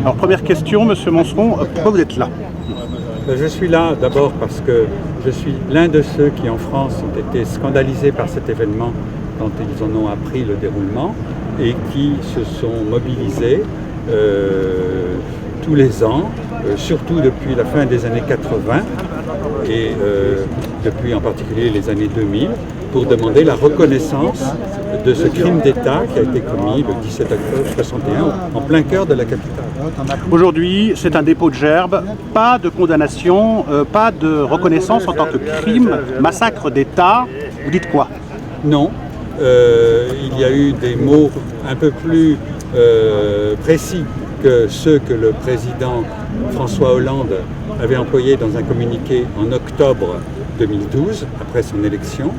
Alors première question, Monsieur Manceron, pourquoi vous êtes là? Je suis là d'abord parce que je suis l'un de ceux qui en France ont été scandalisés par cet événement quand ils en ont appris le déroulement et qui se sont mobilisés tous les ans, surtout depuis la fin des années 80 et depuis en particulier les années 2000, pour demander la reconnaissance de ce crime d'État qui a été commis le 17 octobre 1961 en plein cœur de la capitale. Aujourd'hui, c'est un dépôt de gerbe, pas de condamnation, pas de reconnaissance en tant que crime, massacre d'État. Vous dites quoi? Non, il y a eu des mots un peu plus précis que ceux que le président François Hollande avait employés dans un communiqué en octobre 2012, après son élection.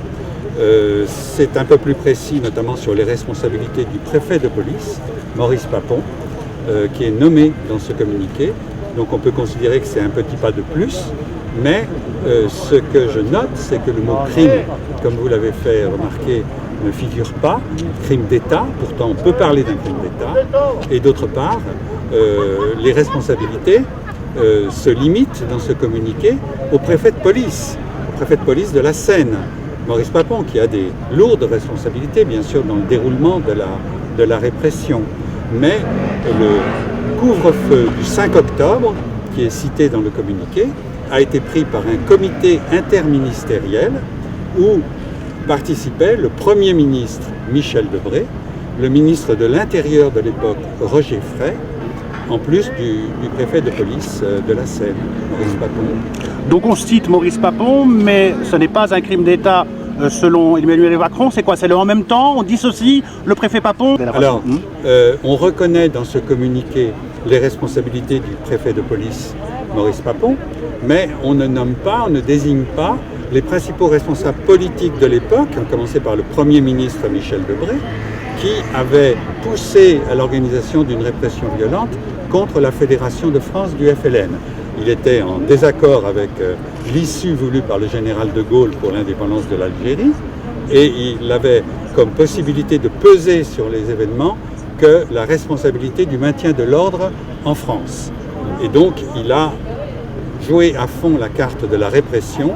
C'est un peu plus précis, notamment sur les responsabilités du préfet de police, Maurice Papon, qui est nommé dans ce communiqué. Donc on peut considérer que c'est un petit pas de plus, mais ce que je note, c'est que le mot crime, comme vous l'avez fait remarquer, ne figure pas, crime d'État, pourtant on peut parler d'un crime d'État, et d'autre part, les responsabilités se limitent dans ce communiqué au préfet de police de la Seine, Maurice Papon, qui a des lourdes responsabilités, bien sûr, dans le déroulement de la répression. Mais le couvre-feu du 5 octobre, qui est cité dans le communiqué, a été pris par un comité interministériel où participaient le Premier ministre Michel Debré, le ministre de l'Intérieur de l'époque Roger Frey, en plus du préfet de police de la Seine, Maurice Papon. Donc on cite Maurice Papon, mais ce n'est pas un crime d'État selon Emmanuel Macron. C'est quoi? C'est le en même temps? On dissocie le préfet Papon? Alors, on reconnaît dans ce communiqué les responsabilités du préfet de police Maurice Papon, mais on ne nomme pas, on ne désigne pas les principaux responsables politiques de l'époque, à commencer par le Premier ministre Michel Debré, qui avait poussé à l'organisation d'une répression violente contre la Fédération de France du FLN. Il était en désaccord avec l'issue voulue par le général de Gaulle pour l'indépendance de l'Algérie et il avait comme possibilité de peser sur les événements que la responsabilité du maintien de l'ordre en France. Et donc il a joué à fond la carte de la répression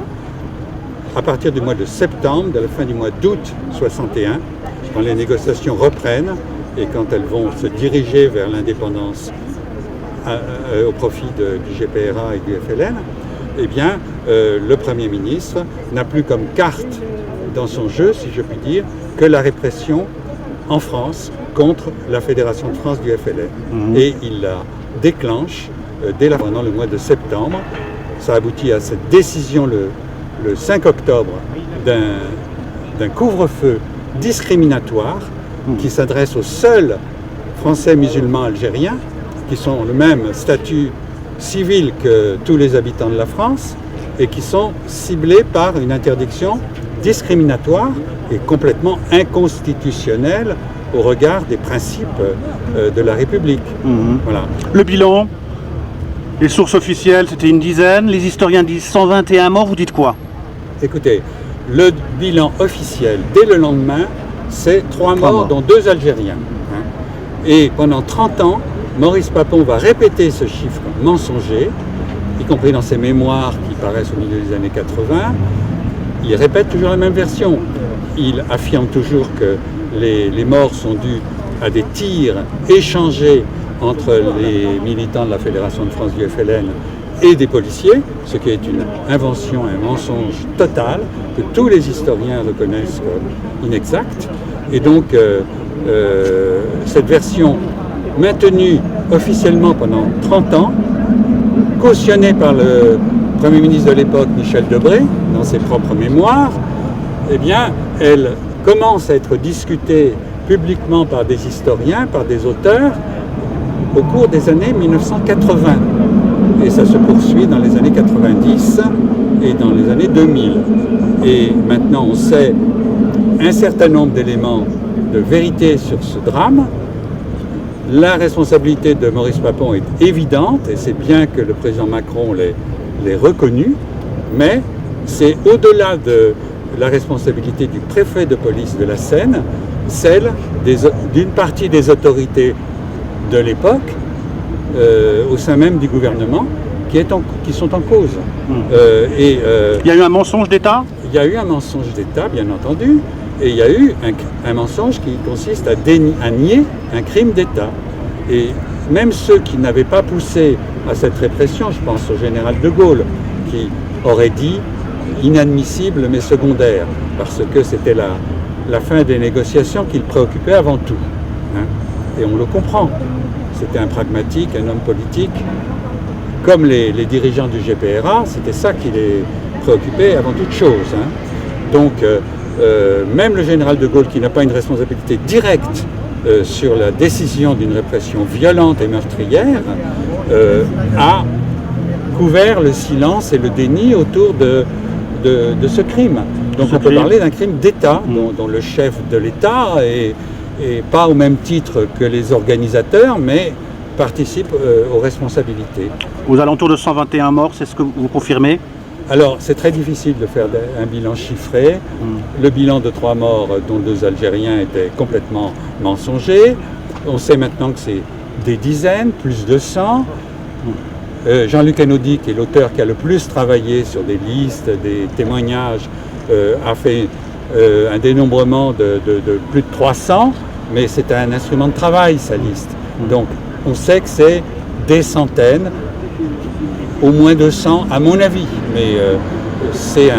à partir du mois de septembre, de la fin du mois d'août 61, quand les négociations reprennent et quand elles vont se diriger vers l'indépendance au profit du GPRA et du FLN, eh bien, le Premier ministre n'a plus comme carte dans son jeu, si je puis dire, que la répression en France contre la Fédération de France du FLN. Et il la déclenche pendant le mois de septembre. Ça aboutit à cette décision le 5 octobre d'un couvre-feu discriminatoire qui s'adresse aux seuls Français musulmans algériens qui sont le même statut civil que tous les habitants de la France et qui sont ciblés par une interdiction discriminatoire et complètement inconstitutionnelle au regard des principes de la République. Voilà. Le bilan, les sources officielles, c'était une dizaine, les historiens disent 121 morts, vous dites quoi? Écoutez, le bilan officiel, dès le lendemain, c'est 3 morts, dont 2 Algériens. Et pendant 30 ans, Maurice Papon va répéter ce chiffre mensonger, y compris dans ses mémoires qui paraissent au milieu des années 80. Il répète toujours la même version. Il affirme toujours que les morts sont dus à des tirs échangés entre les militants de la Fédération de France du FLN et des policiers, ce qui est une invention, un mensonge total, que tous les historiens reconnaissent comme inexact. Et donc, cette version maintenue officiellement pendant 30 ans, cautionnée par le Premier ministre de l'époque, Michel Debré, dans ses propres mémoires, eh bien, elle commence à être discutée publiquement par des historiens, par des auteurs, au cours des années 1980. Et ça se poursuit dans les années 90 et dans les années 2000. Et maintenant, on sait un certain nombre d'éléments de vérité sur ce drame. La responsabilité de Maurice Papon est évidente, et c'est bien que le président Macron l'ait reconnu, mais c'est au-delà de la responsabilité du préfet de police de la Seine, celle d'une partie des autorités de l'époque, au sein même du gouvernement qui sont en cause. Il y a eu un mensonge d'État? Il y a eu un mensonge d'État, bien entendu, et il y a eu un mensonge qui consiste à nier un crime d'État. Et même ceux qui n'avaient pas poussé à cette répression, je pense au général de Gaulle, qui aurait dit inadmissible mais secondaire, parce que c'était la fin des négociations qui le préoccupait avant tout. Hein. Et on le comprend. C'était un pragmatique, un homme politique. Comme les dirigeants du GPRA, c'était ça qui les préoccupait avant toute chose. Hein. Donc, même le général de Gaulle, qui n'a pas une responsabilité directe sur la décision d'une répression violente et meurtrière, a couvert le silence et le déni autour de ce crime. Donc on peut parler d'un crime d'État, dont le chef de l'État est pas au même titre que les organisateurs, mais participe aux responsabilités. Aux alentours de 121 morts, c'est ce que vous confirmez? Alors, c'est très difficile de faire un bilan chiffré. Le bilan de 3 morts, dont 2 Algériens, était complètement mensonger. On sait maintenant que c'est des dizaines, plus de 100. Jean-Luc Einaudi, qui est l'auteur qui a le plus travaillé sur des listes, des témoignages, a fait un dénombrement de plus de 300, mais c'est un instrument de travail, sa liste. Donc, on sait que c'est des centaines, au moins 200 à mon avis, mais c'est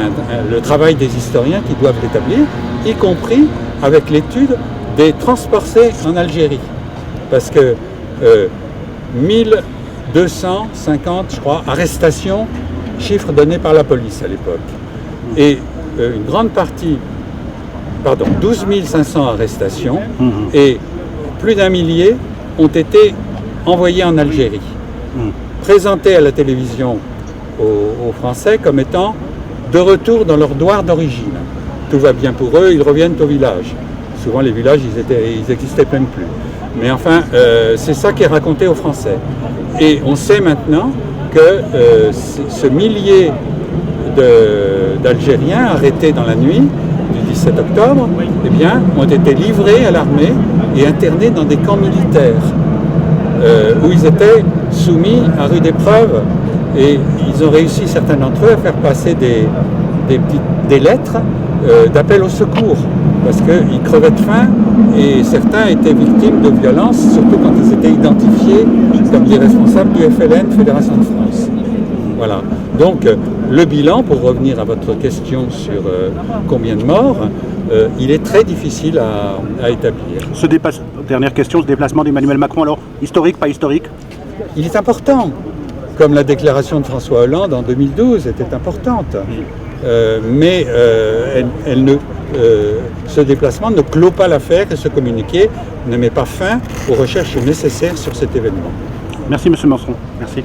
le travail des historiens qui doivent l'établir, y compris avec l'étude des transpercés en Algérie. Parce que 1250, je crois, arrestations, chiffre donné par la police à l'époque. Et une grande partie, 12 500 arrestations, et plus d'1 millier ont été envoyés en Algérie. Présentés à la télévision aux Français comme étant de retour dans leur douar d'origine. Tout va bien pour eux, ils reviennent au village. Souvent les villages, ils n'existaient même plus. Mais enfin, c'est ça qui est raconté aux Français. Et on sait maintenant que ce millier d'Algériens arrêtés dans la nuit du 17 octobre, eh bien, ont été livrés à l'armée et internés dans des camps militaires où ils étaient soumis à rude épreuve, et ils ont réussi, certains d'entre eux, à faire passer des lettres d'appel au secours, parce qu'ils crevaient de faim et certains étaient victimes de violences, surtout quand ils étaient identifiés comme des responsables du FLN, Fédération de France. Voilà. Donc le bilan, pour revenir à votre question sur combien de morts, il est très difficile à établir. Dernière question, ce déplacement d'Emmanuel Macron, alors historique, pas historique? Il est important, comme la déclaration de François Hollande en 2012 était importante. Mais ce déplacement ne clôt pas l'affaire et ce communiqué ne met pas fin aux recherches nécessaires sur cet événement. Merci M. Manceron. Merci.